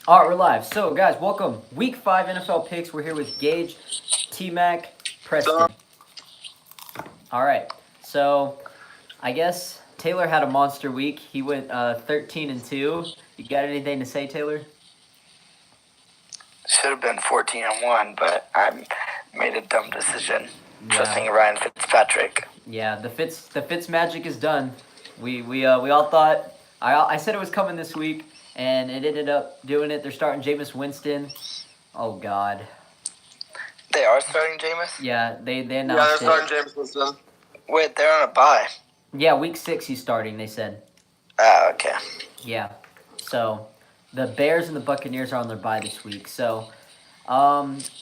All right, we're live. So, guys, welcome. Week 5 NFL picks. We're here with Gage, T-Mac, So, Preston. All right. So, I guess Taylor had a monster week. He went 13-2. You got anything to say, Taylor? should have been 14-1, but I made a dumb decision trusting Yeah. Ryan Fitzpatrick. Yeah. The Fitz magic is done. We all thought I said it was coming this week, and it ended up doing it. They're starting Jameis Winston. Oh God. They are starting Jameis? Yeah. They Yeah, they're announced starting it. James Winston. Wait, they're on a bye. Yeah. Week 6 he's starting. They said. Oh, okay. Yeah. So the Bears and the Buccaneers are on their bye this week. So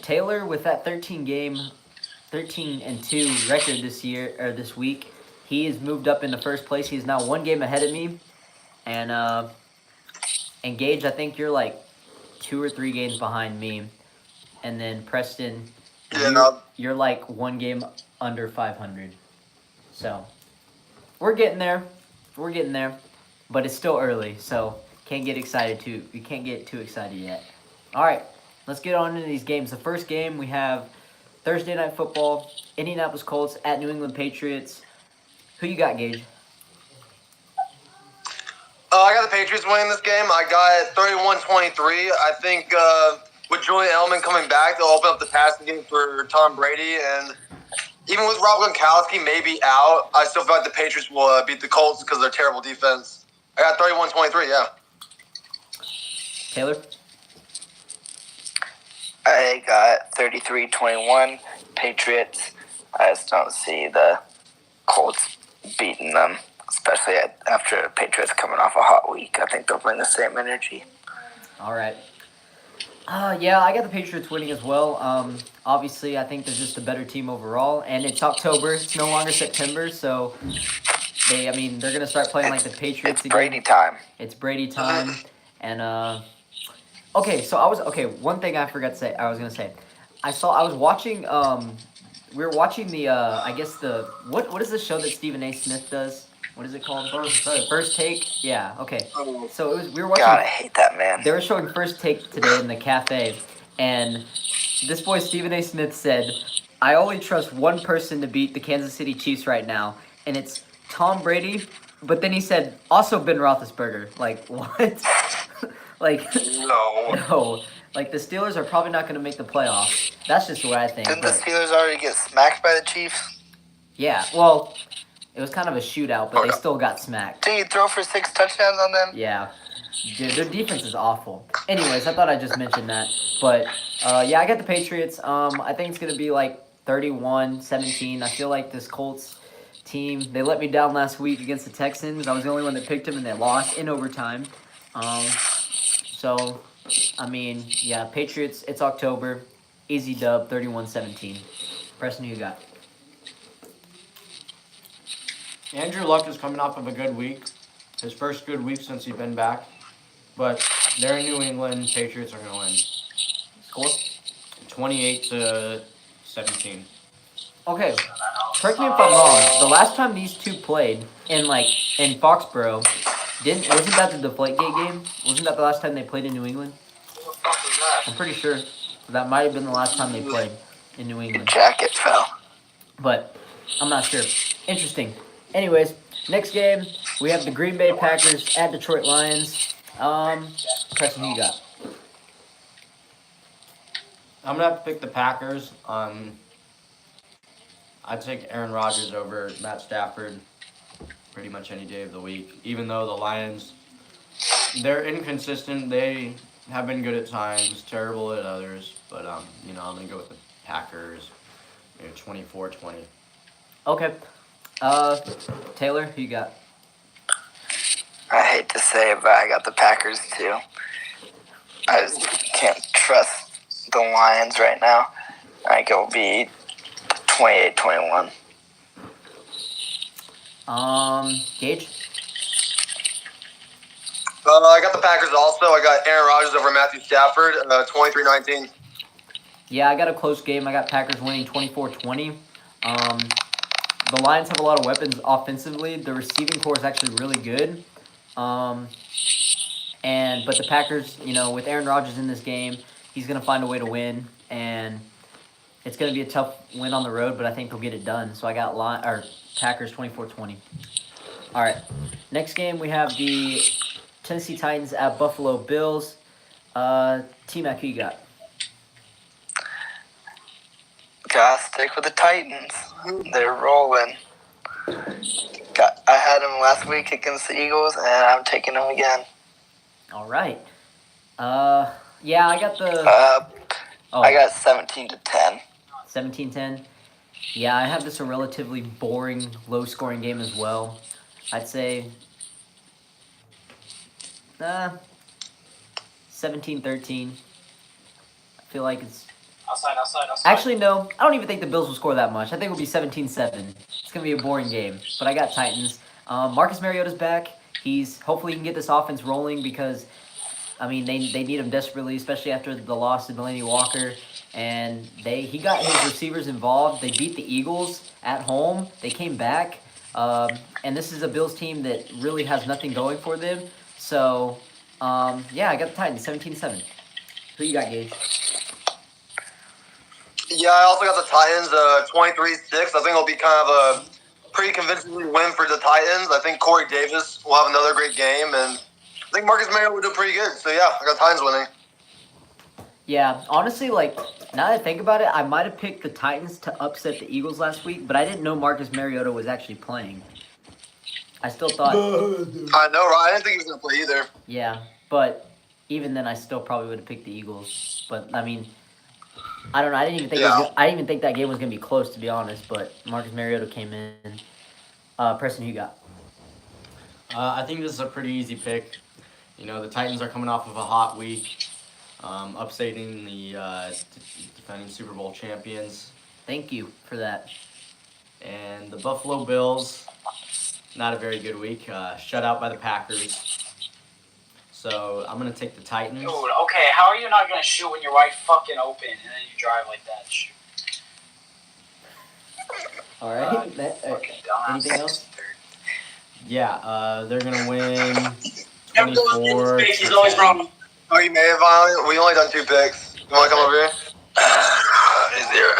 Taylor with that 13-2 record this year or this week, he has moved up into first place. He's now 1 game ahead of me. And Gage, I think you're like 2 or 3 games behind me. And then Preston, Yeah, no. you're like 1 game under 500. So we're getting there. We're getting there. But it's still early, so can't get excited too. We can't get too excited yet. All right, let's get on into these games. The first game we have Thursday Night Football, Indianapolis Colts at New England Patriots. Who you got, Gage? I got the Patriots winning this game. I got 31-23. I think with Julian Edelman coming back, they'll open up the passing game for Tom Brady. And even with Rob Gronkowski maybe out, I still feel like the Patriots will beat the Colts because of their terrible defense. I got 31-23, yeah. Taylor? I got 33-21 Patriots. I just don't see the Colts beating them, especially after the Patriots coming off a hot week. I think they'll bring the same energy. All right. Yeah, I got the Patriots winning as well. Obviously, I think they're just a better team overall. And it's October. It's no longer September, so they're going to start playing like the Patriots It's again. Brady time. It's Brady time. And, one thing I forgot to say, I was going to say. I was watching, we were watching the, what is the show that Stephen A. Smith does? What is it called? First Take? Yeah, okay. So we were watching. God, I hate that man. They were showing First Take today in the cafe, and this boy Stephen A. Smith said, "I only trust one person to beat the Kansas City Chiefs right now, and it's Tom Brady." But then he said, "Also Ben Roethlisberger." Like what? Like no. Like the Steelers are probably not going to make the playoffs. That's just what I think. Didn't the Steelers already get smacked by the Chiefs? Yeah. Well, it was kind of a shootout, but they still got smacked. Didn't you throw for 6 touchdowns on them? Yeah. Dude, their defense is awful. Anyways, I thought I just mentioned that. But, yeah, I got the Patriots. I think it's going to be like 31-17. I feel like this Colts team, they let me down last week against the Texans. I was the only one that picked them, and they lost in overtime. Yeah, Patriots, it's October. Easy dub, 31-17. Preston, who you got? Andrew Luck is coming off of a good week. His first good week since he's been back. But they're in New England. Patriots are going to win. Score? 28-17. Okay, correct me if I'm wrong. The last time these two played in Foxborough, wasn't that the Deflategate game? Wasn't that the last time they played in New England? I'm pretty sure that might have been the last time they played in New Your England. jacket fell. But I'm not sure. Interesting. Anyways, next game we have the Green Bay Packers at Detroit Lions. Preston, who you got? I'm going to have to pick the Packers. I'd take Aaron Rodgers over Matt Stafford pretty much any day of the week. Even though the Lions, they're inconsistent. They have been good at times, terrible at others. But, I'm going to go with the Packers, 24-20. Okay. Taylor, who you got? I hate to say it, but I got the Packers too. I just can't trust the Lions right now. I think it'll be 28-21. Gage? I got the Packers also. I got Aaron Rodgers over Matthew Stafford, 23-19. Yeah, I got a close game. I got Packers winning 24-20. The Lions have a lot of weapons offensively. The receiving core is actually really good. but the Packers, with Aaron Rodgers in this game, he's gonna find a way to win, and it's gonna be a tough win on the road, but I think he'll get it done. So I got Packers 24-20. All right, next game we have the Tennessee Titans at Buffalo Bills. T-Mac, who you got? Gotta stick with the Titans. They're rolling. I had them last week against the Eagles, and I'm taking them again. All right. Yeah, I got the. I got 17-10. 17-10. Yeah, I have this a relatively boring, low-scoring game as well. I'd say 17-13. I feel like it's... Outside. Actually, no. I don't even think the Bills will score that much. I think it'll be 17-7. It's going to be a boring game. But I got Titans. Marcus Mariota's back. Hopefully he can get this offense rolling because, they need him desperately, especially after the loss to Delaney Walker. And he got his receivers involved. They beat the Eagles at home. They came back. And this is a Bills team that really has nothing going for them. So, I got the Titans, 17-7. Who you got, Gage? Yeah, I also got the Titans, 23-6. I think it'll be kind of a pretty convincing win for the Titans. I think Corey Davis will have another great game, and I think Marcus Mariota will do pretty good. So, yeah, I got Titans winning. Yeah, honestly, now that I think about it, I might have picked the Titans to upset the Eagles last week, but I didn't know Marcus Mariota was actually playing. I still thought... I know, right? I didn't think he was going to play either. Yeah, but even then, I still probably would have picked the Eagles. But, I don't know. I didn't even think I didn't even think that game was going to be close, to be honest, but Marcus Mariota came in. Preston, who you got? I think this is a pretty easy pick. The Titans are coming off of a hot week, upsetting the defending Super Bowl champions. Thank you for that. And the Buffalo Bills, not a very good week, shut out by the Packers. So I'm going to take the Titans. Dude, okay, how are you not going to shoot when you're wide fucking open and then you drive like that? Shoot. All right. Fucking dumbass. Anything else? Yeah, they're going to win Never go in 24. space, he's always wrong. Oh, you may have finally. We only done 2 picks. You want to come over here? Is there?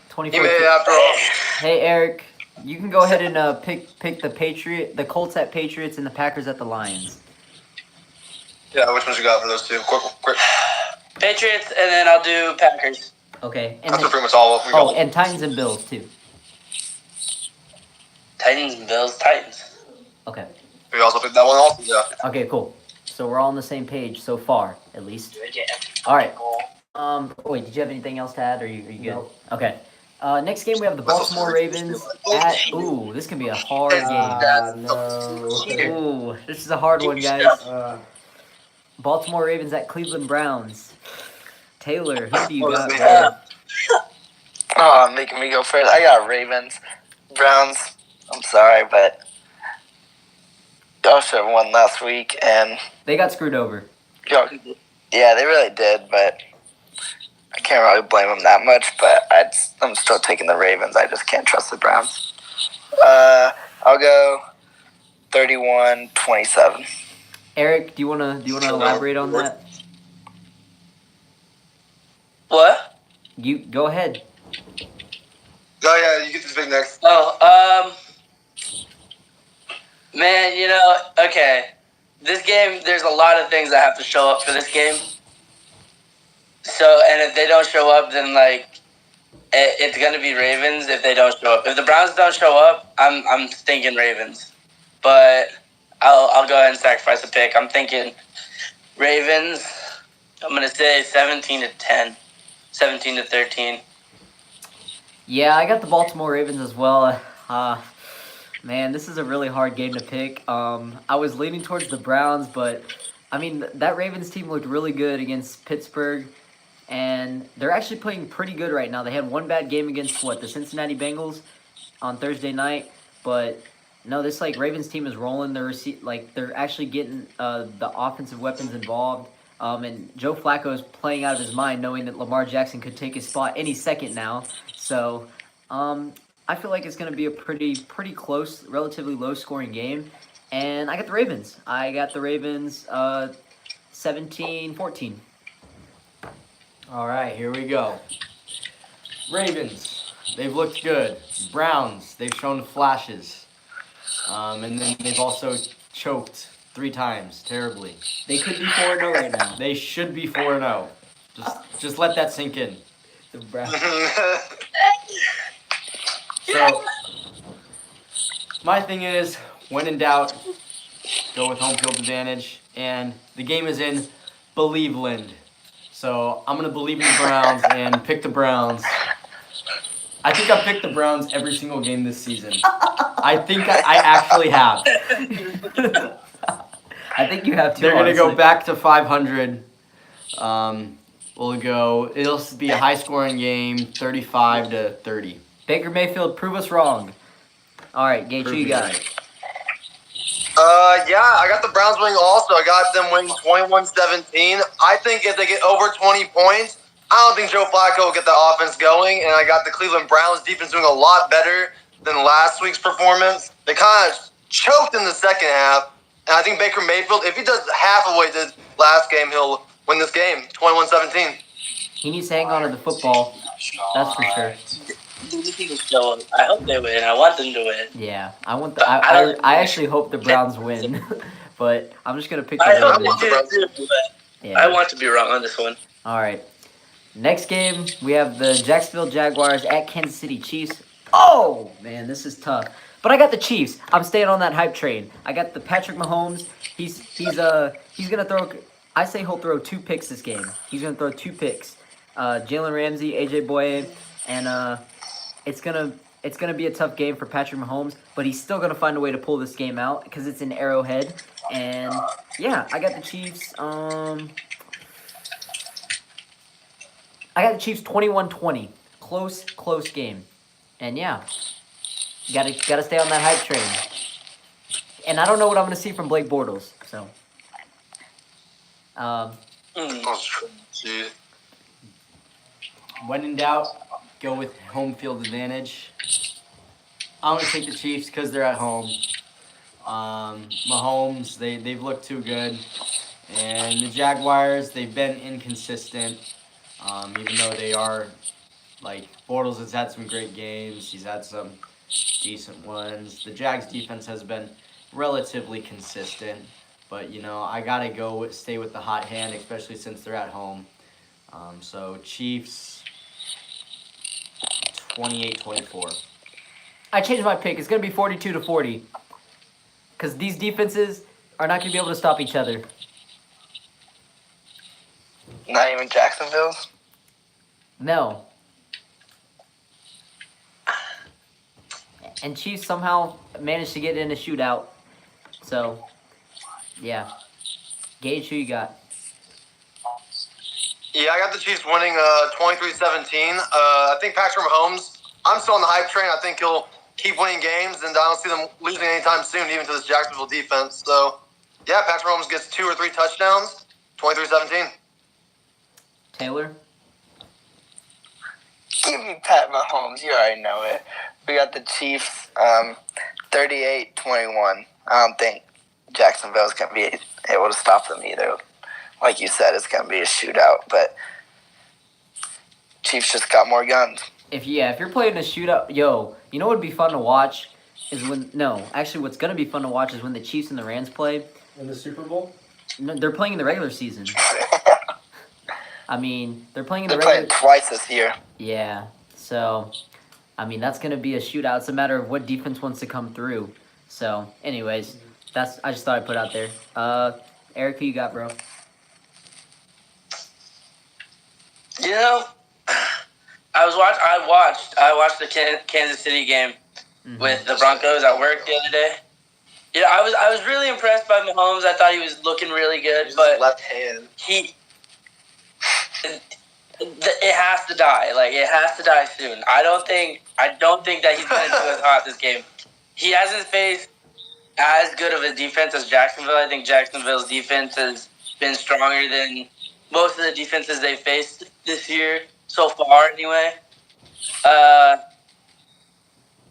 24. You made it after all. Hey, Eric, you can go ahead and pick the Colts at Patriots and the Packers at the Lions. Yeah, which ones you got for those 2? Quick. Patriots, and then I'll do Packers. Okay. And That's then, pretty much all we got. and Titans and Bills, too. Titans and Bills, Titans. Okay. We also picked that one also, yeah. Okay, cool. So we're all on the same page so far, at least. Dude, I get every All right. goal. Wait, did you have anything else to add, or are you good? No. Okay. Next game we have the Baltimore Ravens at. Ooh, this can be a hard game. No. Ooh, this is a hard one, guys. Baltimore Ravens at Cleveland Browns. Taylor, who do you got? Man? Oh, making me go first. I got Ravens. Browns, I'm sorry, but y'all should have won last week, and They got screwed over. yeah, they really did, but I can't really blame them that much, but I'm still taking the Ravens. I just can't trust the Browns. I'll go 31-27. Eric, do you wanna elaborate on that? What? You go ahead. Oh, yeah, you get this big next. Man, okay. This game, there's a lot of things that have to show up for this game. So, and if they don't show up, then, it's going to be Ravens if they don't show up. If the Browns don't show up, I'm thinking Ravens. But I'll go ahead and sacrifice a pick. I'm thinking Ravens. I'm going to say 17-10, 17-13. Yeah, I got the Baltimore Ravens as well. Man, this is a really hard game to pick. I was leaning towards the Browns, but that Ravens team looked really good against Pittsburgh, and they're actually playing pretty good right now. They had one bad game against the Cincinnati Bengals on Thursday night, but no, this Ravens team is rolling. They're actually getting the offensive weapons involved. And Joe Flacco is playing out of his mind, knowing that Lamar Jackson could take his spot any second now. So, I feel like it's going to be a pretty close, relatively low-scoring game. And I got the Ravens. 17-14. All right, here we go. Ravens, they've looked good. Browns, they've shown flashes. And then they've also choked 3 times, terribly. They could be 4-0 right now. They should be 4-0. Just let that sink in. The Browns. So, my thing is, when in doubt, go with home field advantage. And the game is in Believeland. So, I'm going to believe in the Browns and pick the Browns. I think I've picked the Browns every single game this season. I think I actually have. I think you have to. They're going to go honestly. back to 500. It'll be a high-scoring game, 35-30. Baker Mayfield, prove us wrong. All right, Gage, who you got? Yeah, I got the Browns winning also. I got them winning 21-17. I think if they get over 20 points, I don't think Joe Flacco will get the offense going. And I got the Cleveland Browns defense doing a lot better than last week's performance. They kind of choked in the second half. And I think Baker Mayfield, if he does half of what he did last game, he'll win this game, 21-17. He needs to hang on to the football. That's for sure. I hope they win. I want them to win. Yeah, I want the. I actually hope the Browns win, but I'm just gonna pick the I hope Ravens. they do too, but Yeah. I want to be wrong on this one. All right. Next game, we have the Jacksonville Jaguars at Kansas City Chiefs. Oh man, this is tough. But I got the Chiefs. I'm staying on that hype train. I got the Patrick Mahomes. He's gonna throw. I say he'll throw 2 picks this game. He's gonna throw 2 picks. Jalen Ramsey, AJ Boye, and it's gonna be a tough game for Patrick Mahomes. But he's still gonna find a way to pull this game out because it's in Arrowhead. And yeah, I got the Chiefs. I got the Chiefs 21-20. Close game. And yeah, gotta stay on that hype train. And I don't know what I'm gonna see from Blake Bortles. So, When in doubt, go with home field advantage. I'm going to take the Chiefs because they're at home. Mahomes, they've looked too good. And the Jaguars, they've been inconsistent. Even though they are, like, Bortles has had some great games. He's had some decent ones. The Jags defense has been relatively consistent. But, I got to stay with the hot hand, especially since they're at home. So, Chiefs, 28-24. I changed my pick. It's gonna be 42-40. Because these defenses are not gonna be able to stop each other. Not even Jacksonville's. No. And Chiefs somehow managed to get in a shootout. So, yeah. Gage, who you got? Yeah, I got the Chiefs winning 23-17. I think Patrick Mahomes, I'm still on the hype train. I think he'll keep winning games, and I don't see them losing anytime soon, even to this Jacksonville defense. So, yeah, Patrick Mahomes gets 2 or 3 touchdowns, 23-17. Taylor? Give me Pat Mahomes. You already know it. We got the Chiefs 38-21. I don't think Jacksonville's going to be able to stop them either. Like you said, it's going to be a shootout, but Chiefs just got more guns. If you're playing a shootout, you know what would be fun to watch is what's gonna be fun to watch is when the Chiefs and the Rams play. In the Super Bowl? No, they're playing in the regular season. I mean, they're playing in the They're regular. playing twice this year. Yeah. So, I mean, that's gonna be a shootout. It's a matter of what defense wants to come through. So, anyways, I just thought I'd put out there. Eric, who you got, bro? I watched the Kansas City game with the Broncos at work the other day. Yeah, I was really impressed by Mahomes. I thought he was looking really good, but left hand. It has to die. Like, it has to die soon. I don't think that he's going to do as hot this game. He hasn't faced as good of a defense as Jacksonville. I think Jacksonville's defense has been stronger than most of the defenses they've faced this year so far, anyway.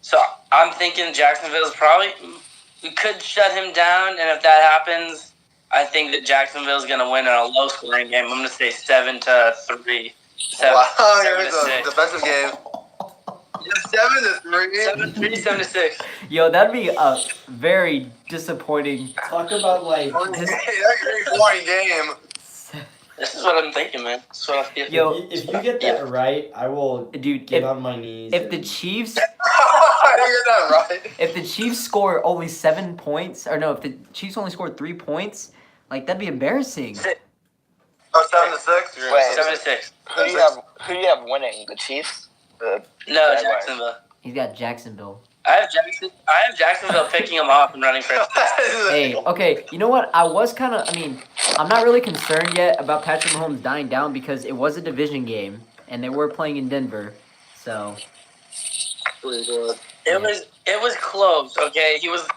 So I'm thinking Jacksonville's probably, we could shut him down, and if that happens, I think that Jacksonville's going to win in a low-scoring game. I'm going to say 7-3. Wow, Seven here's to a six. defensive game. 7-3. 7-3, 7-6. Yo, that'd be a very disappointing. Talk about like. That's a very boring game. This is what I'm thinking, man. This is what I feel. Yo, If you get that right, I will dude, get if, on my knees. if the and- Chiefs You're not right. if the Chiefs score only 7 points, or no, if the Chiefs only scored 3 points, like that'd be embarrassing. Oh, 7-6. You're Wait. 7-6. Who do you have winning? The Chiefs? No, Jaguars. Jacksonville. He's got Jacksonville. I have Jacksonville picking him off and running for it. Hey, okay, you know what? I mean, I'm not really concerned yet about Patrick Mahomes dying down because it was a division game and they were playing in Denver. So, It was close. Okay, he wasn't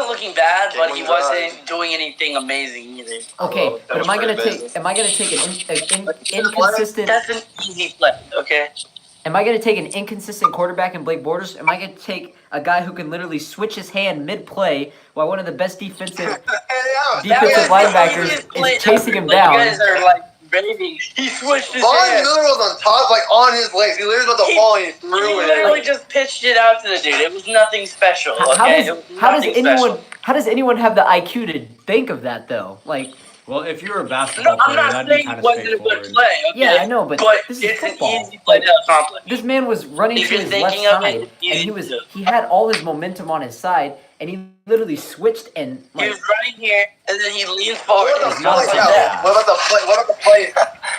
looking bad, but he wasn't doing anything amazing either. okay, that but was am I pretty gonna basic. take an inconsistent? That's an easy play. Okay. Am I gonna take an inconsistent quarterback in Blake Bortles? Am I gonna take a guy who can literally switch his hand mid-play while one of the best defensive defensive linebackers is chasing him down? You guys are like raving. He switched his Von hand. Miller was on top, like on his legs. He literally was about to fall and he He threw it. literally just pitched it out to the dude. It was nothing special. Okay? How does anyone have the IQ to think of that though? Like, Well, if you were a No, basketball I'm player, not that'd be saying kind it of wasn't a good straightforward. play. Okay? yeah, I know, but this is it's football. an easy play to accomplish. This man was running If to you're his left thinking of side, it, you and need to. he had all his momentum on his side, and he literally switched and He like was running here, and then he leans forward. What about and the not jumps play? like like Yeah, that. what about the play? What about the play?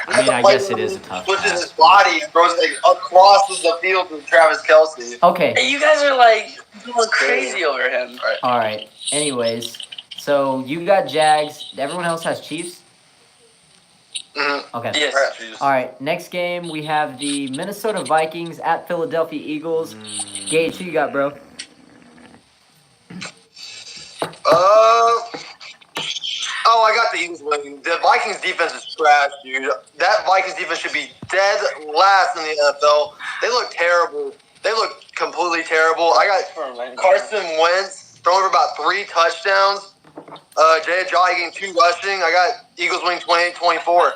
I mean, I guess it is a tough Switches pass. his body and throws it like, across the field to Travis Kelce. okay. Hey, you guys are like going crazy over him. All right. Anyways, so you got Jags. Everyone else has Chiefs. Mm-hmm. Okay. Yes. All right. Next game we have the Minnesota Vikings at Philadelphia Eagles. Gage, who you got, bro? Oh, I got the Eagles winning. The Vikings defense is trash, dude. That Vikings defense should be dead last in the NFL. They look terrible. They look completely terrible. I got Carson Wentz throwing for about 3 touchdowns. Jay Ajayi getting 2 rushing. I got Eagles winning 28-24.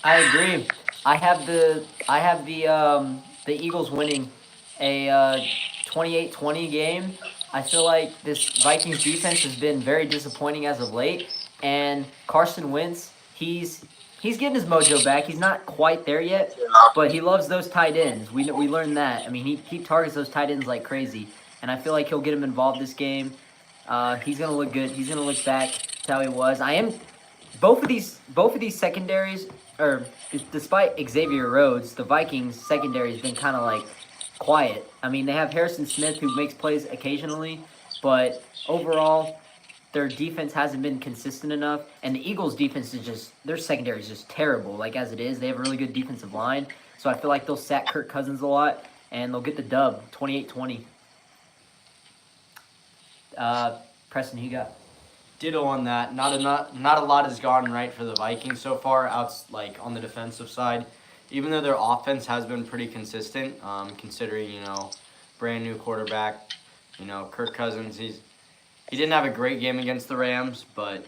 I agree. I have the Eagles winning a 28-20 game. I feel like this Vikings defense has been very disappointing as of late, and Carson Wentz, he's getting his mojo back. He's not quite there yet, but he loves those tight ends. We learned that. I mean, he targets those tight ends like crazy, and I feel like he'll get him involved this game. He's gonna look good. He's gonna look back to how he was. Both of these secondaries, or despite Xavier Rhodes, the Vikings secondary has been kind of like quiet. I mean, they have Harrison Smith who makes plays occasionally, but overall, their defense hasn't been consistent enough. And the Eagles' defense is their secondary is just terrible. Like as it is, they have a really good defensive line, so I feel like they'll sack Kirk Cousins a lot, and they'll get the dub, 28-20. Preston, who you got? Ditto on that. Not a lot has gone right for the Vikings so far. Like on the defensive side, even though their offense has been pretty consistent, considering brand new quarterback, Kirk Cousins. He didn't have a great game against the Rams, but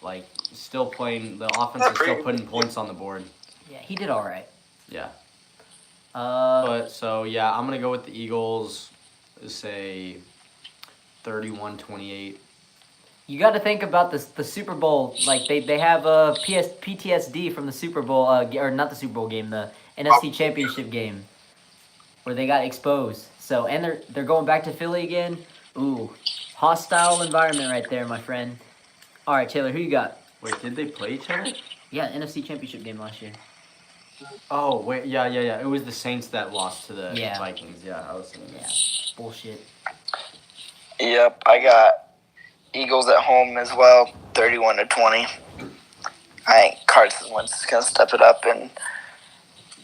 like still playing. The offense is still putting points on the board. Yeah, he did all right. Yeah. Uh, I'm gonna go with the Eagles. Say 31-28. You got to think about the Super Bowl. Like they have PTSD from the Super Bowl, or not the Super Bowl game, the NFC Championship game, where they got exposed. So and they're going back to Philly again. Ooh, hostile environment right there, my friend. All right, Taylor, who you got? Wait, did they play each other? Yeah, NFC Championship game last year. Oh wait, yeah. It was the Saints that lost to the Yeah. Vikings. Yeah, I was thinking Yeah, that. bullshit. Yep, I got Eagles at home as well, 31-20. I think Carson Wentz is gonna step it up and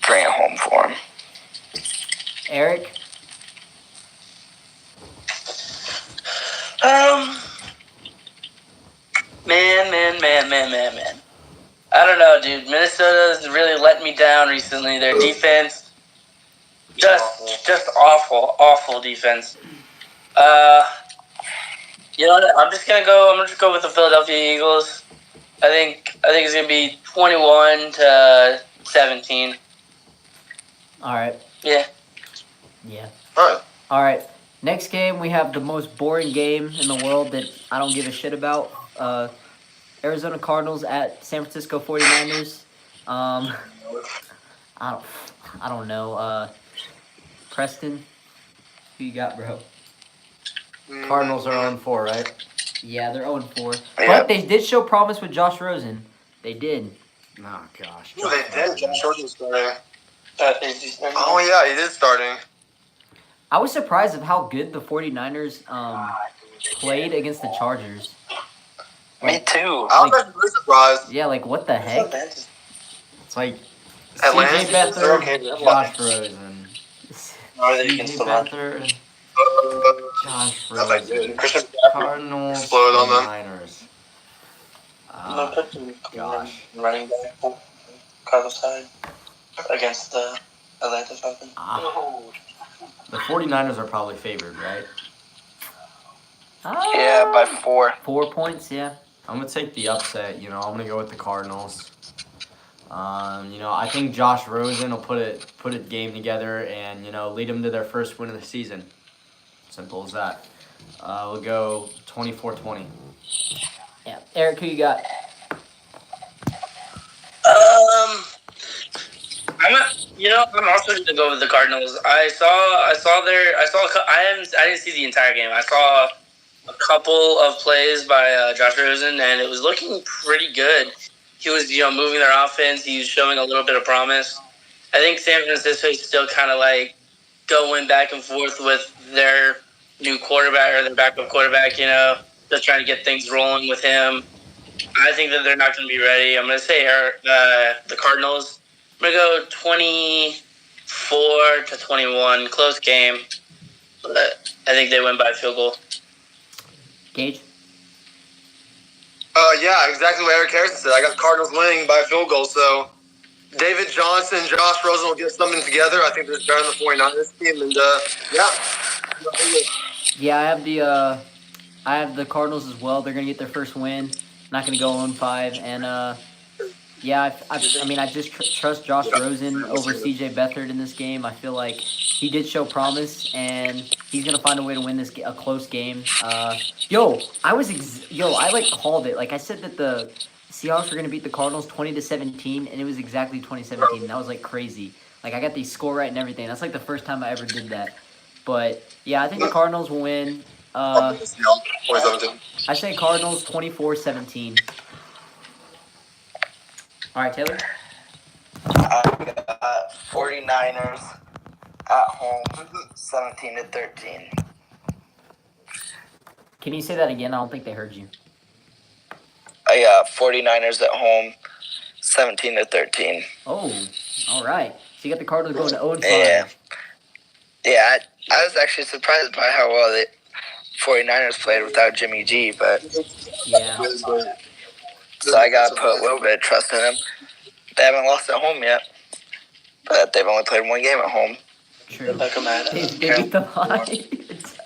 bring it home for him. Eric, Man. I don't know, dude. Minnesota's really let me down recently. Their defense, just awful defense. You know what? I'm just gonna go. I'm gonna just go with the Philadelphia Eagles. I think it's gonna be 21-17. All right. Yeah. Yeah. All right. All right. Next game, we have the most boring game in the world that I don't give a shit about. Arizona Cardinals at San Francisco 49ers. I don't know. Preston, who you got, bro? Cardinals are on 4, right? Yeah, they're 0-4. Yeah. But they did show promise with Josh Rosen. They did. Oh gosh. Ooh, they did. Josh Rosen starting. Is he starting? Oh yeah, he did starting. I was surprised of how good the 49ers played against the Chargers. Me too. I was actually really surprised. Yeah, like what the heck? It's like Atlanta, CJ they're Beathard, okay, they're Josh Rosen. Are they against CJ the run? Beathard, Josh I was like, Rosen. dude, Christian McCaffrey. Cardinals, Explode on them. Niners. I'm gonna put them gosh. running back on Cardinals side against the Atlanta Falcons. The 49ers are probably favored, right? Yeah, by 4. 4 points, yeah. I'm gonna take the upset. I'm gonna go with the Cardinals. I think Josh Rosen will put a game together and lead them to their first win of the season. Simple as that. We'll go 24-20. Yeah. Eric, who you got? I'm also going to go with the Cardinals. I didn't see the entire game. I saw a couple of plays by Josh Rosen, and it was looking pretty good. He was, moving their offense. He was showing a little bit of promise. I think San Francisco is still kind of like going back and forth with their new quarterback or their backup quarterback, just trying to get things rolling with him. I think that they're not going to be ready. I'm going to say the Cardinals. I'm going to go 24-21. Close game. But I think they win by a field goal. Gage? Yeah, exactly what Eric Harrison said. I got the Cardinals winning by a field goal, so David Johnson and Josh Rosen will get something together. I think they're better than the 49ers team, and yeah. Yeah, I have the Cardinals as well. They're gonna get their first win. Not gonna go 0-5, and yeah, I just trust Josh Rosen over CJ Beathard in this game. I feel like he did show promise, and he's gonna find a way to win this a close game. I called it. Like I said that the Seahawks were gonna beat the Cardinals 20-17, and it was exactly 2017. That was like crazy. Like I got the score right and everything. That's like the first time I ever did that. But yeah, I think the Cardinals will win. 2017. I say Cardinals 24-17. All right, Taylor. I got 49ers at home, 17-13. Can you say that again? I don't think they heard you. I got 49ers at home, 17-13. Oh, all right. So you got the Cardinals going to 0-5. Yeah, I was actually surprised by how well the 49ers played without Jimmy G, but Yeah. so I got to put a little bit of trust in them. They haven't lost at home yet, but they've only played one game at home. True. They They beat the Lions.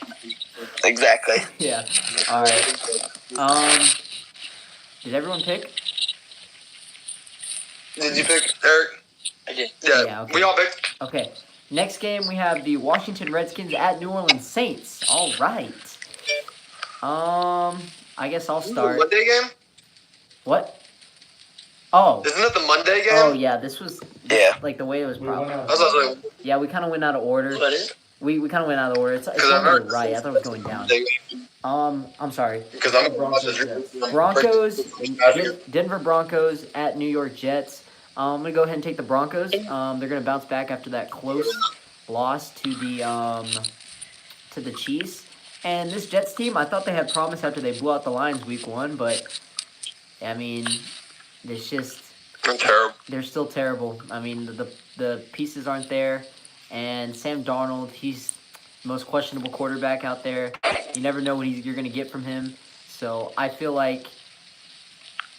Exactly. Yeah. All right. Did everyone pick? Did you pick Eric? I did. Yeah, okay. We all picked. Okay. Next game, we have the Washington Redskins at New Orleans Saints. All right. I guess I'll start. Monday game? What? Oh. Isn't it the Monday game? Oh, yeah. This was Yeah. like the way it was probably. That's what I was like. Yeah, we kind of went out of order. What is it? We kind of went out of order. It's Because I on heard the right. I thought it was going down. I'm sorry. Because I'm Broncos, Denver Broncos at New York Jets. I'm gonna go ahead and take the Broncos. They're gonna bounce back after that close loss to the Chiefs. And this Jets team, I thought they had promise after they blew out the Lions week 1, but I mean, it's just I'm terrible. they're still terrible. I mean, the pieces aren't there, and Sam Darnold, he's the most questionable quarterback out there. You never know what you're gonna get from him. So I feel like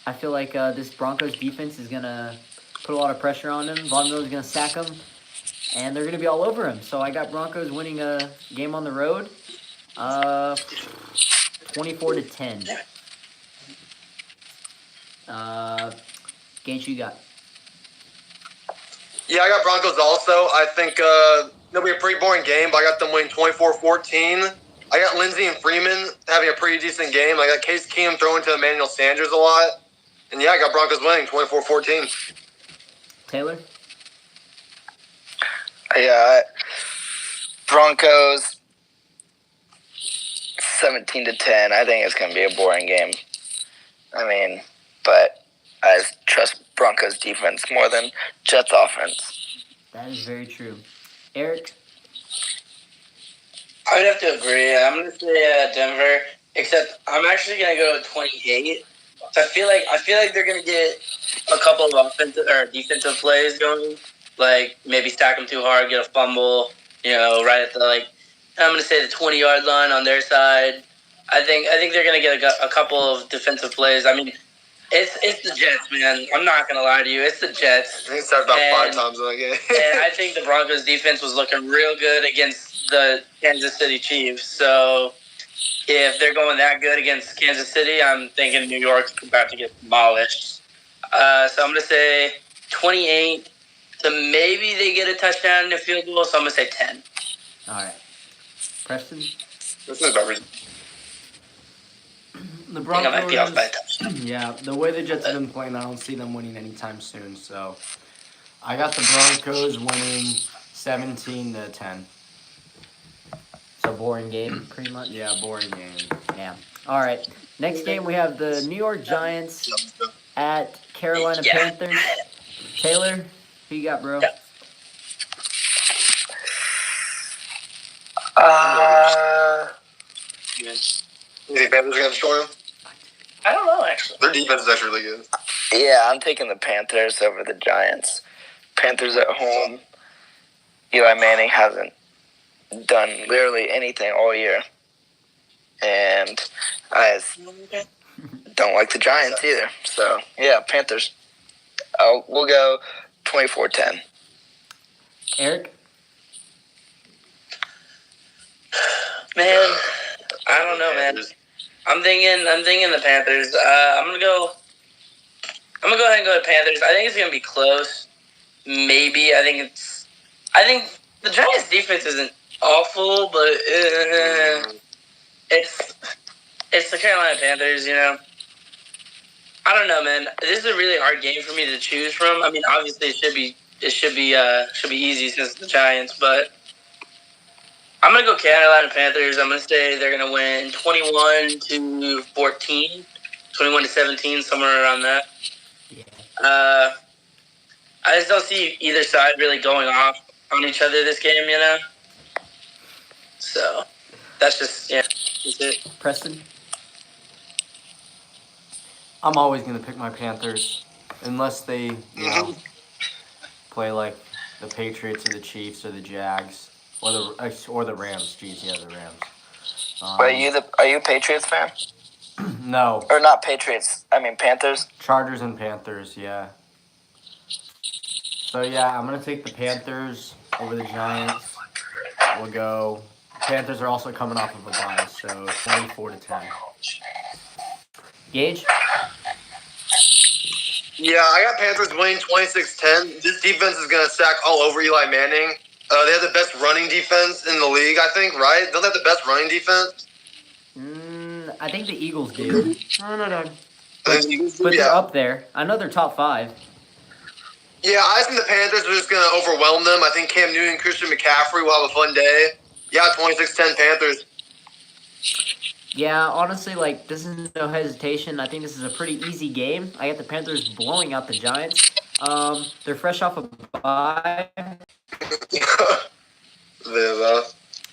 this Broncos defense is gonna put a lot of pressure on him. Von Miller's gonna sack him, and they're gonna be all over him. So I got Broncos winning a game on the road, 24-10. Gage, you got? Yeah, I got Broncos also. I think it'll be a pretty boring game, but I got them winning 24-14. I got Lindsey and Freeman having a pretty decent game. I got Case Keenum throwing to Emmanuel Sanders a lot. And yeah, I got Broncos winning 24-14. Taylor? I got Broncos 17-10. I think it's going to be a boring game. I mean, but I trust Broncos defense more than Jets offense. That is very true. Eric? I would have to agree. I'm going to say Denver, except I'm actually going to go 28. So I feel like they're going to get a couple of offensive or defensive plays going, like maybe stack them too hard, get a fumble, right at the I'm going to say the 20-yard line on their side. I think they're going to get a couple of defensive plays. I mean, it's the Jets, man. I'm not going to lie to you. It's the Jets. I think it's about 5 times in that game. And I think the Broncos defense was looking real good against the Kansas City Chiefs. So if they're going that good against Kansas City, I'm thinking New York's about to get demolished. So I'm going to say 28 to maybe they get a touchdown and a field goal. So I'm going to say 10. All right. Preston? This is about reason. The I think I might be off by a Broncos, touchdown. Yeah, the way the Jets have been playing, I don't see them winning anytime soon. So I got the Broncos winning 17-10. so boring game, pretty much. Yeah, boring game. Yeah. All right. Next game, we have the New York Giants at Carolina Yeah. Panthers. Taylor, who you got, bro? Yeah. You think Panthers are going to destroy them? I don't know, actually. Their defense is actually really good. Yeah, I'm taking the Panthers over the Giants. Panthers at home. Eli Manning hasn't done literally anything all year. And I don't like the Giants either. So, yeah, Panthers. We'll go 24-10. Eric? Man, I don't know, man. I'm thinking the Panthers. I'm gonna go ahead and go with Panthers. I think it's gonna be close. Maybe. I think the Giants' defense isn't awful, but it's the Carolina Panthers. I don't know, man. This is a really hard game for me to choose from. I mean, obviously it should be easy since it's the Giants, but I'm going to go Carolina Panthers. I'm going to say they're going to win 21-14, 21-17, somewhere around that. Yeah. I just don't see either side really going off on each other this game, So, that's it. Preston? I'm always going to pick my Panthers unless they, play like the Patriots or the Chiefs or the Jags or the Rams. Jeez, yeah, the Rams. Are you a Patriots fan? No, Or not Patriots, I mean Panthers? Chargers and Panthers, yeah. So yeah, I'm gonna take the Panthers over the Giants. We'll go. Panthers are also coming off of a bye, so 24-10. Gage? Yeah, I got Panthers winning 26-10. This defense is going to sack all over Eli Manning. They have the best running defense in the league, I think, right? Don't they have the best running defense? I think the Eagles do. I think the Eagles do, But they're yeah. up there. I know they're top 5. Yeah, I think the Panthers are just going to overwhelm them. I think Cam Newton and Christian McCaffrey will have a fun day. Yeah, 26-10 Panthers. Yeah, honestly, this is no hesitation. I think this is a pretty easy game. I got the Panthers blowing out the Giants. They're fresh off a bye.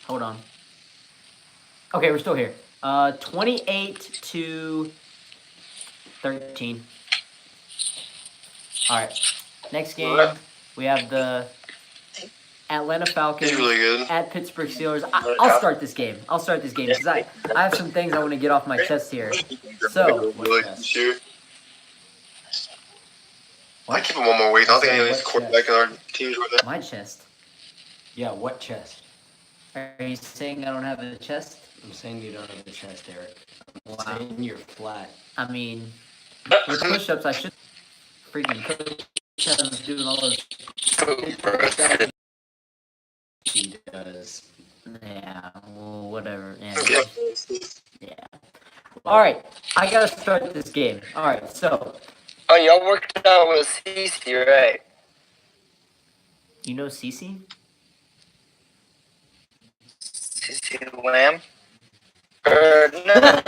Hold on. Okay, we're still here. 28-13. All right. Next game, we have the Atlanta Falcons He's really good. at Pittsburgh Steelers. I'll start this game. Because I have some things I want to get off my chest here. So, I keep it one more week. I don't think any of these quarterback in our teams right now. my chest. Yeah, what chest? Are you saying I don't have a chest? I'm saying you don't have a chest, Eric. I'm Wow. saying you're flat. I mean, with push-ups, I should freaking push-ups doing all those push-ups. He does. Yeah, well, whatever. Yeah. Okay. Yeah. All right, I gotta start this game. All right, so Oh, y'all worked out with CC, right? you know Cece? CC Lamb? Or no?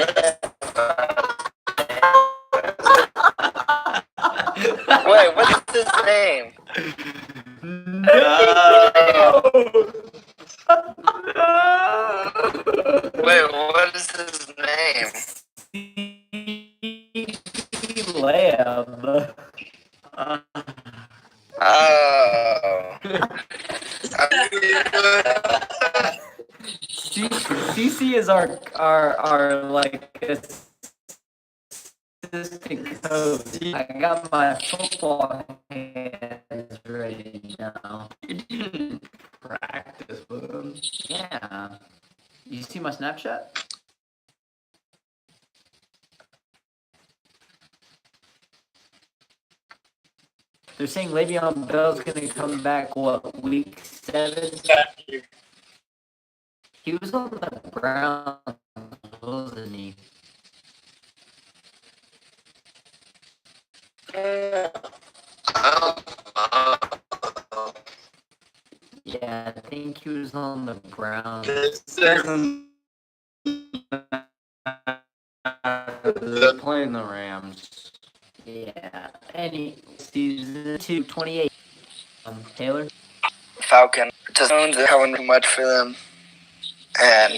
Wait, what's his name? Wait, what is his name? Lamb. Oh. CC is our like assistant coach. I got my football hands ready now. You didn't practice with him. Yeah. You see my Snapchat? They're saying Le'Veon Bell's gonna come back, what, week 7? He was on the Browns, wasn't he? Yeah, I think he was on the Browns. They're playing the Rams. Yeah. Any season 228. Taylor? Falcon. Just owns it coming too much for them. And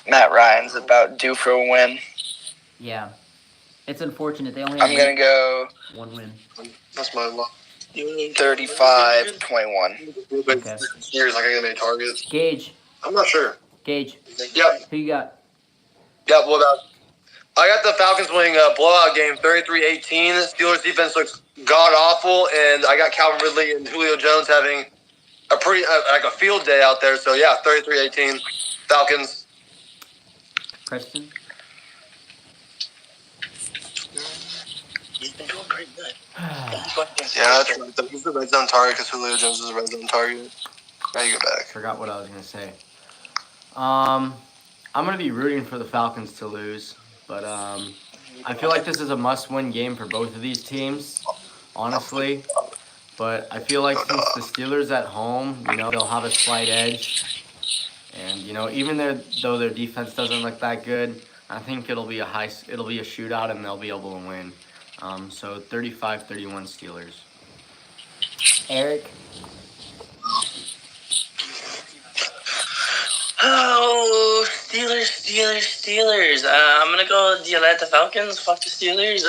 Matt Ryan's about due for a win. Yeah. It's unfortunate they only I'm have gonna go one win. That's my luck. 35-21. Okay. Years like I get any targets. Gage. I'm not sure. Gage. Yep. Who you got? Yep. What about? I got the Falcons winning a blowout game, 33-18. Steelers defense looks god awful, and I got Calvin Ridley and Julio Jones having a pretty like a field day out there. So yeah, 33-18, Falcons. Preston? He's been doing pretty good. Yeah, that's right. He's the red zone target because Julio Jones is a red zone target. Now you go back. Forgot what I was gonna say. I'm gonna be rooting for the Falcons to lose, but I feel like this is a must-win game for both of these teams, honestly. But I feel like since the Steelers at home, they'll have a slight edge, and even though their defense doesn't look that good, I think it'll be a shootout and they'll be able to win. So 35-31 Steelers. Eric? Oh, Steelers. I'm gonna go the Atlanta Falcons. Fuck the Steelers.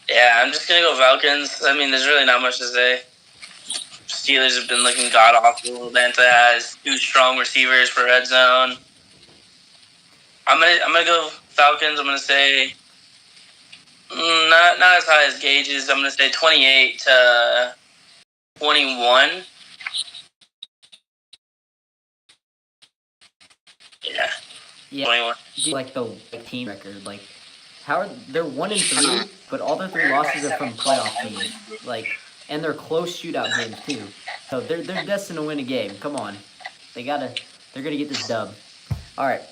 Yeah, I'm just gonna go Falcons. I mean, there's really not much to say. Steelers have been looking god awful. Atlanta has 2 strong receivers for red zone. I'm gonna go Falcons. I'm gonna say not as high as Gage's. I'm gonna say 28-21. Yeah, 21. Like the team record, like they're 1-3, but all their 3 losses are from playoff teams. And they're close shootout games too. So they're destined to win a game. Come on, they're gonna get this dub. All right,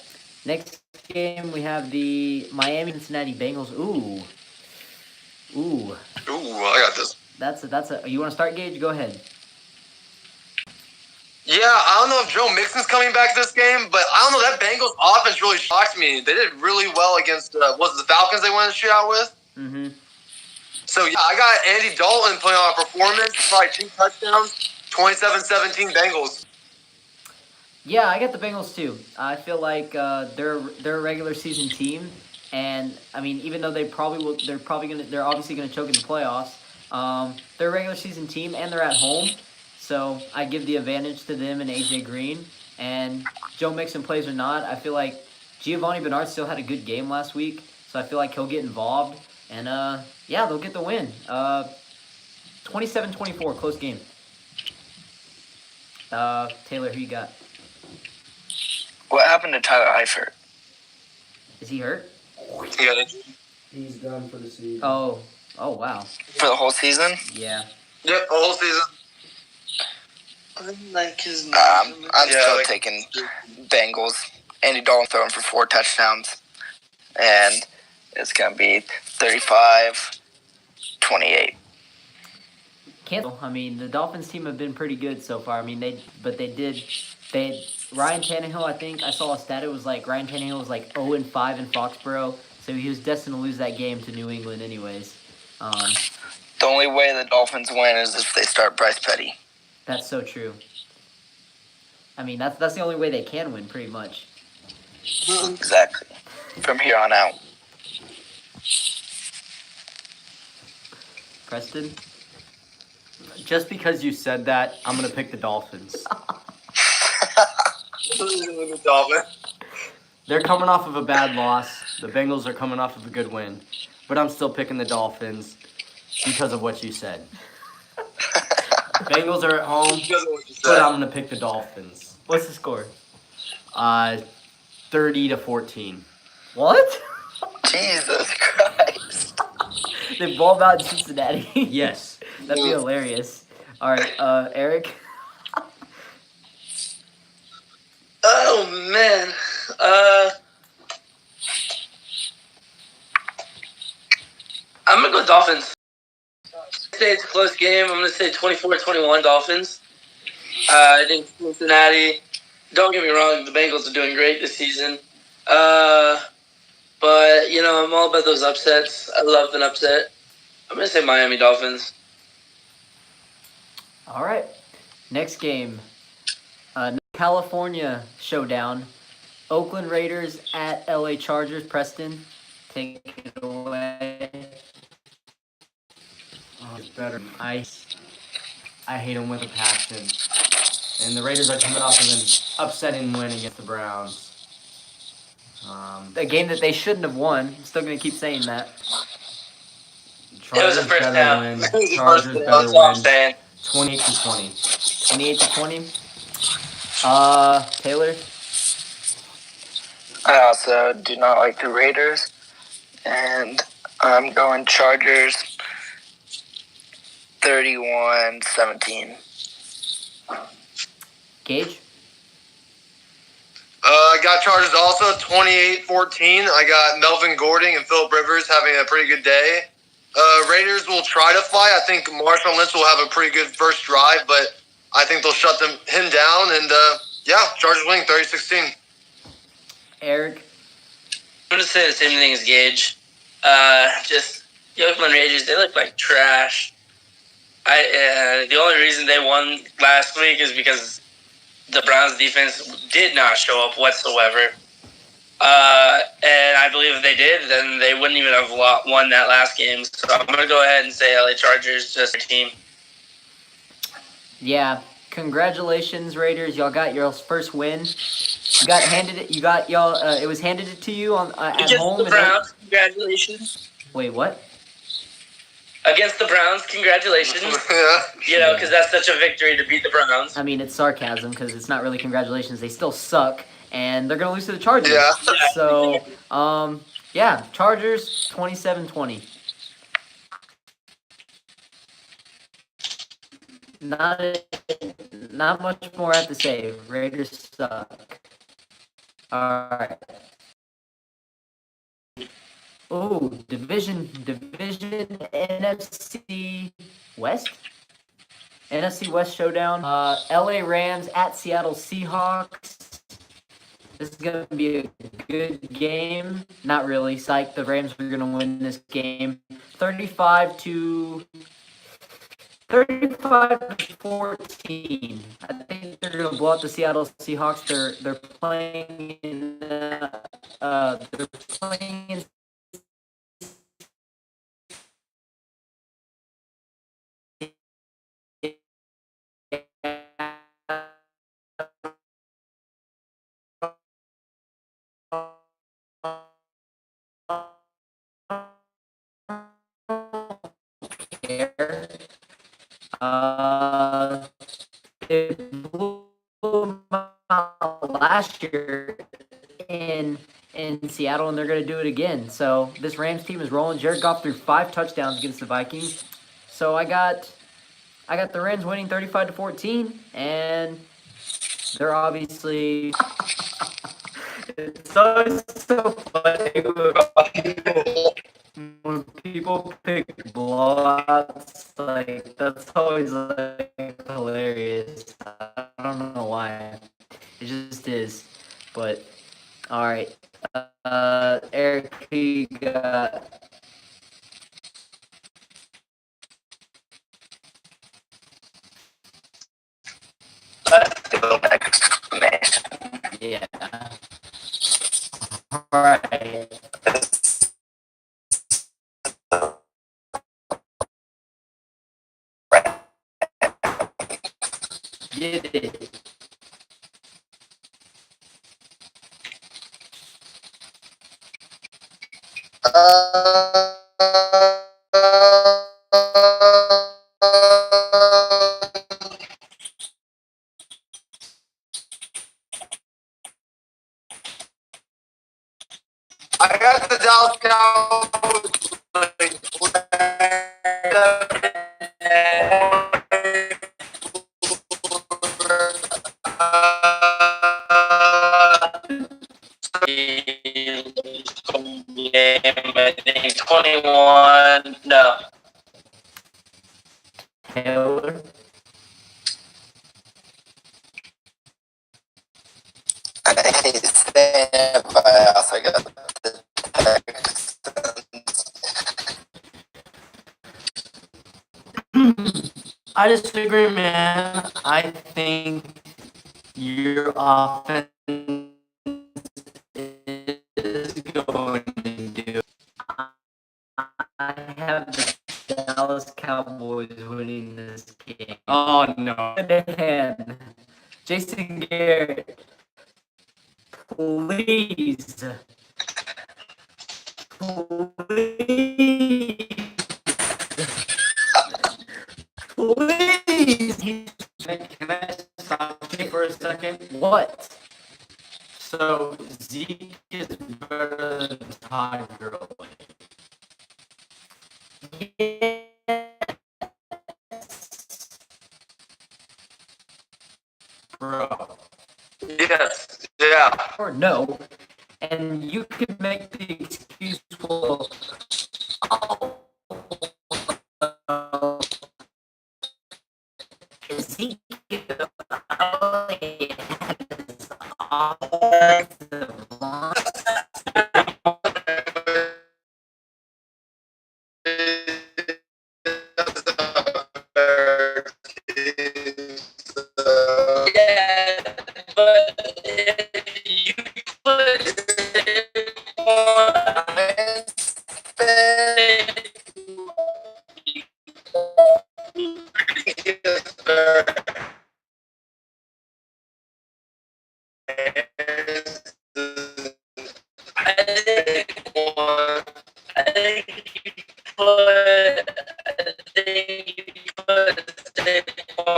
next game we have the Miami Cincinnati Bengals. Ooh, I got this. that's a. You want to start, Gage? Go ahead. Yeah, I don't know if Joe Mixon's coming back this game, but I don't know. That Bengals offense really shocked me. They did really well against was it the Falcons they won the shootout with? Mm-hmm. So yeah, I got Andy Dalton putting on a performance, probably 2 touchdowns, 27-17 Bengals. Yeah, I got the Bengals too. I feel like they're a regular season team, and I mean, even though they're obviously gonna choke in the playoffs. They're a regular season team, and they're at home, so I give the advantage to them and AJ Green. And Joe Mixon plays or not, I feel like Giovanni Bernard still had a good game last week, so I feel like he'll get involved, and yeah, they'll get the win. 27-24, close game. Taylor, who you got? What happened to Tyler Eifert? Is he hurt? He got injured. He's done for the season. Oh wow. For the whole season? Yeah. Yep, the whole season. Like his I'm still taking Bengals. Andy Dalton throwing for 4 touchdowns. And it's going to be 35-28. I mean, the Dolphins team have been pretty good so far. I mean, Ryan Tannehill, I think I saw a stat. It was like Ryan Tannehill was like 0-5 in Foxborough, so he was destined to lose that game to New England, anyways. The only way the Dolphins win is if they start Bryce Petty. That's so true. I mean, that's the only way they can win, pretty much. Exactly. From here on out. Preston, Just because you said that, I'm gonna pick the Dolphins. The Dolphins. They're coming off of a bad loss. The Bengals are coming off of a good win, but I'm still picking the Dolphins because of what you said. Bengals are at home, but I'm gonna pick the Dolphins. what's the score? 30-14. What? Jesus Christ. They balled out in Cincinnati. Yes. That'd be hilarious. All right, Eric. Oh man. I'm gonna go Dolphins. I say it's a close game. I'm gonna say 24-21 Dolphins. I think Cincinnati. Don't get me wrong, the Bengals are doing great this season. But you know, I'm all about those upsets. I love an upset. I'm gonna say Miami Dolphins. All right. Next game. California showdown. Oakland Raiders at LA Chargers. Preston, take it away. Oh, it's better. I hate them with a passion. And the Raiders are coming off of an upsetting win against the Browns. A game that they shouldn't have won. I'm still going to keep saying that. was the Chargers first better half. win. It was the Chargers first half. better That's all I'm win. saying. 28-20. 28-20. Taylor? I also do not like the Raiders. And I'm going Chargers 31-17. Gage? I got Chargers also 28-14. I got Melvin Gordon and Philip Rivers having a pretty good day. Raiders will try to fight. I think Marshawn Lynch will have a pretty good first drive, but I think they'll shut him down. And, Chargers winning 30-16. Eric? I'm gonna say the same thing as Gage. Just the Oakland Raiders, they look like trash. The only reason they won last week is because the Browns defense did not show up whatsoever. And I believe if they did, then they wouldn't even have won that last game. So I'm gonna go ahead and say LA Chargers, just their team. Yeah. Congratulations, Raiders. Y'all got your first win. You got handed it. You got y'all. It was handed it to you on at Against home. the Browns, congratulations. Wait, what? Against the Browns, congratulations. Yeah. You know, because that's such a victory to beat the Browns. I mean, it's sarcasm because it's not really congratulations. They still suck, and they're gonna lose to the Chargers. Yeah. So, Chargers 27-20. Not much more I have to say. Raiders suck. All right. Oh, division NFC West. NFC West showdown. LA Rams at Seattle Seahawks. This is gonna be a good game. Not really. Psych. The Rams are gonna win this game. 35-14. I think they're gonna blow out the Seattle Seahawks. They're playing in they blew them out last year in Seattle, and they're going to do it again. So this Rams team is rolling. Jared Goff threw 5 touchdowns against the Vikings. So I got the Rams winning 35-14, and they're obviously. It's always so funny when people pick blowouts. Like that's always like hilarious. I don't know why. It just is. But all right, Eric, who you got? Let's go next. Yeah. All right. Get it. I got the Dallas Game, I think 21. No. Taylor. I hate to say it, but I also got the Texans. I disagree, man. I think your offense is going to do. I have the Dallas Cowboys winning this game. Oh no. And Jason Garrett, please, please, please. Can I stop you for a second? What? So Zeke is better than Todd Gurley. Bro. Yes. Yeah. Or no, and you could make the excuse, well, oh, Ezekiel only has offensive line. Yeah, but if you put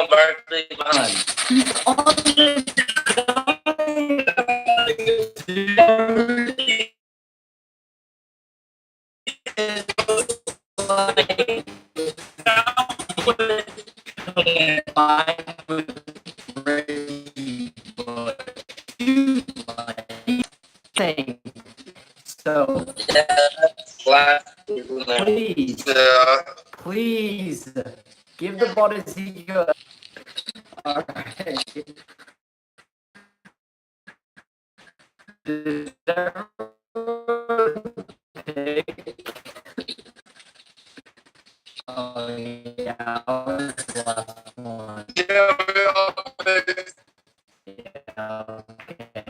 Barkley behind. Thing. So please, Yeah. please give the ball to Ezekiel. All right. Oh yeah, the last one. Yeah, okay.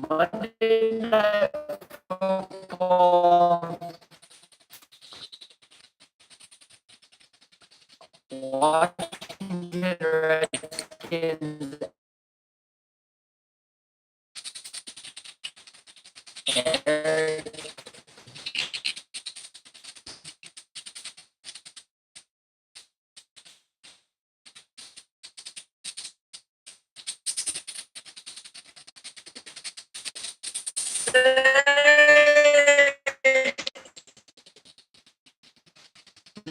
Monday Night Football. Washington Redskins. Eric.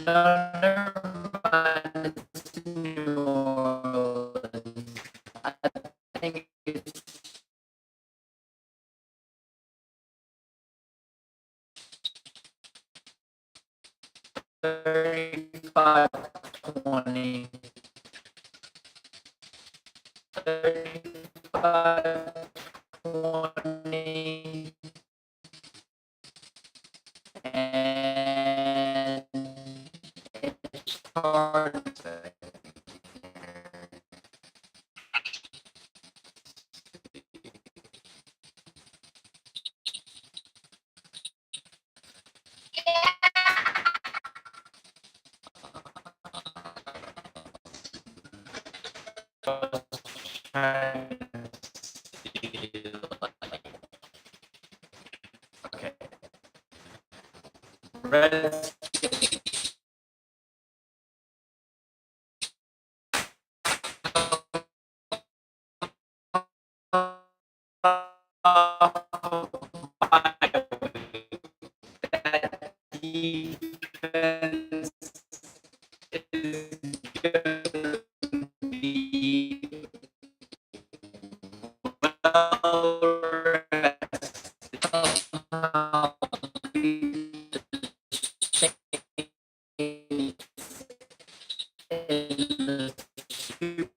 No, never mind. It's New Orleans. I think it's 35-20. 35-20. And it's hard to say. Okay. Red. Defense is gonna be well rested. Somehow beat the Saints in the Superdome.